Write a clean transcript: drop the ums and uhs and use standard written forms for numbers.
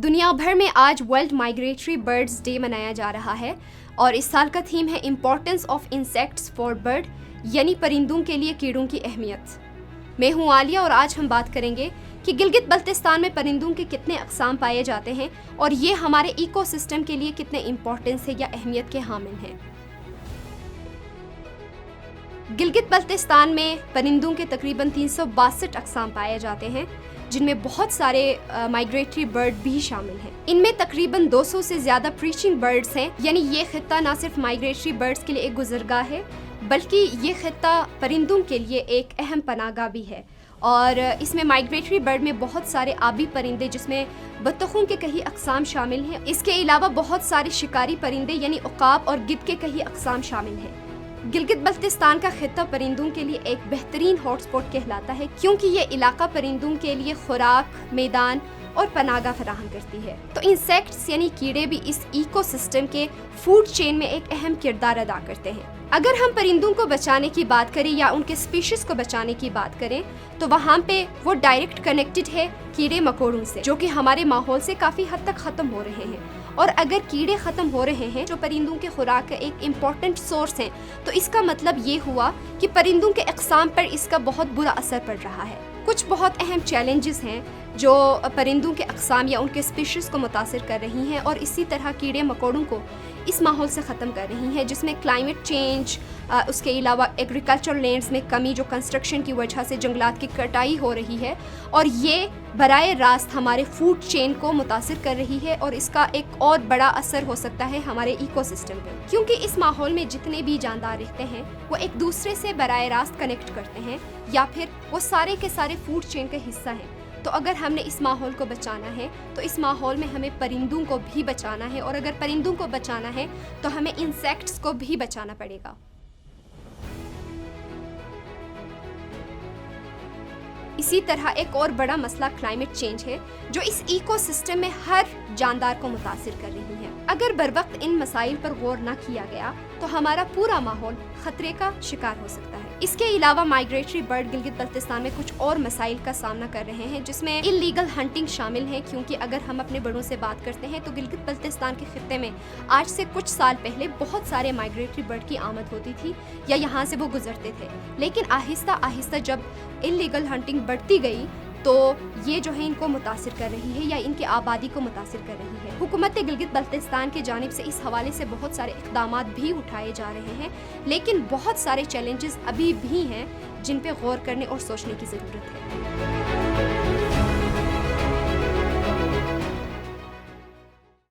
دنیا بھر میں آج ورلڈ مائگریٹری برڈز ڈے منایا جا رہا ہے اور اس سال کا تھیم ہے importance of insects for bird, یعنی پرندوں کے لیے کیڑوں کی اہمیت۔ میں ہوں عالیہ اور آج ہم بات کریں گے کہ گلگت بلتستان میں پرندوں کے کتنے اقسام پائے جاتے ہیں اور یہ ہمارے ایکو سسٹم کے لیے کتنے امپورٹنس ہے یا اہمیت کے حامل ہیں۔ گلگت بلتستان میں پرندوں کے تقریباً 362 اقسام پائے جاتے ہیں، جن میں بہت سارے مائگریٹری برڈ بھی شامل ہیں۔ ان میں تقریباً 200 سے زیادہ پریچنگ برڈز ہیں، یعنی یہ خطہ نہ صرف مائگریٹری برڈز کے لیے ایک گزرگاہ ہے بلکہ یہ خطہ پرندوں کے لیے ایک اہم پناہ گاہ بھی ہے، اور اس میں مائگریٹری برڈ میں بہت سارے آبی پرندے جس میں بطخوں کے کئی اقسام شامل ہیں۔ اس کے علاوہ بہت سارے شکاری پرندے یعنی عقاب اور گدھ کے کئی اقسام شامل ہیں۔ گلگت بلتستان کا خطہ پرندوں کے لیے ایک بہترین ہاٹ سپاٹ کہلاتا ہے کیونکہ یہ علاقہ پرندوں کے لیے خوراک، میدان اور پناہ گاہ فراہم کرتی ہے۔ تو انسیکٹس یعنی کیڑے بھی اس ایکو سسٹم کے فوڈ چین میں ایک اہم کردار ادا کرتے ہیں۔ اگر ہم پرندوں کو بچانے کی بات کریں یا ان کے اسپیشیز کو بچانے کی بات کریں تو وہاں پہ وہ ڈائریکٹ کنیکٹڈ ہے کیڑے مکوڑوں سے، جو کہ ہمارے ماحول سے کافی حد تک ختم ہو رہے ہیں، اور اگر کیڑے ختم ہو رہے ہیں جو پرندوں کے خوراک کا ایک امپورٹنٹ سورس ہیں تو اس کا مطلب یہ ہوا کہ پرندوں کے اقسام پر اس کا بہت برا اثر پڑ رہا ہے۔ کچھ بہت اہم چیلنجز ہیں جو پرندوں کے اقسام یا ان کے اسپیشیز کو متاثر کر رہی ہیں اور اسی طرح کیڑے مکوڑوں کو اس ماحول سے ختم کر رہی ہیں، جس میں کلائمیٹ چینج، اس کے علاوہ ایگریکلچر لینڈز میں کمی جو کنسٹرکشن کی وجہ سے جنگلات کی کٹائی ہو رہی ہے، اور یہ براہ راست ہمارے فوڈ چین کو متاثر کر رہی ہے، اور اس کا ایک اور بڑا اثر ہو سکتا ہے ہمارے ایکو سسٹم پہ، کیونکہ اس ماحول میں جتنے بھی جاندار رہتے ہیں وہ ایک دوسرے سے براہ راست کنیکٹ کرتے ہیں یا پھر وہ سارے کے سارے فوڈ چین کا حصہ ہیں۔ تو اگر ہم نے اس ماحول کو بچانا ہے تو اس ماحول میں ہمیں پرندوں کو بھی بچانا ہے، اور اگر پرندوں کو بچانا ہے تو ہمیں انسیکٹس کو بھی بچانا پڑے گا۔ اسی طرح ایک اور بڑا مسئلہ کلائمیٹ چینج ہے جو اس ایکو سسٹم میں ہر جاندار کو متاثر کر رہی ہے۔ اگر بروقت ان مسائل پر غور نہ کیا گیا تو ہمارا پورا ماحول خطرے کا شکار ہو سکتا ہے۔ اس کے علاوہ مائگریٹری برڈ گلگت بلتستان میں کچھ اور مسائل کا سامنا کر رہے ہیں، جس میں انلیگل ہنٹنگ شامل ہے، کیونکہ اگر ہم اپنے بڑوں سے بات کرتے ہیں تو گلگت بلتستان کے خطے میں آج سے کچھ سال پہلے بہت سارے مائگریٹری برڈ کی آمد ہوتی تھی یا یہاں سے وہ گزرتے تھے، لیکن آہستہ آہستہ جب انلیگل ہنٹنگ بڑھتی گئی تو یہ جو ہے ان کو متاثر کر رہی ہے یا ان کی آبادی کو متاثر کر رہی ہے۔ حکومت گلگت بلتستان کی جانب سے اس حوالے سے بہت سارے اقدامات بھی اٹھائے جا رہے ہیں، لیکن بہت سارے چیلنجز ابھی بھی ہیں جن پہ غور کرنے اور سوچنے کی ضرورت ہے۔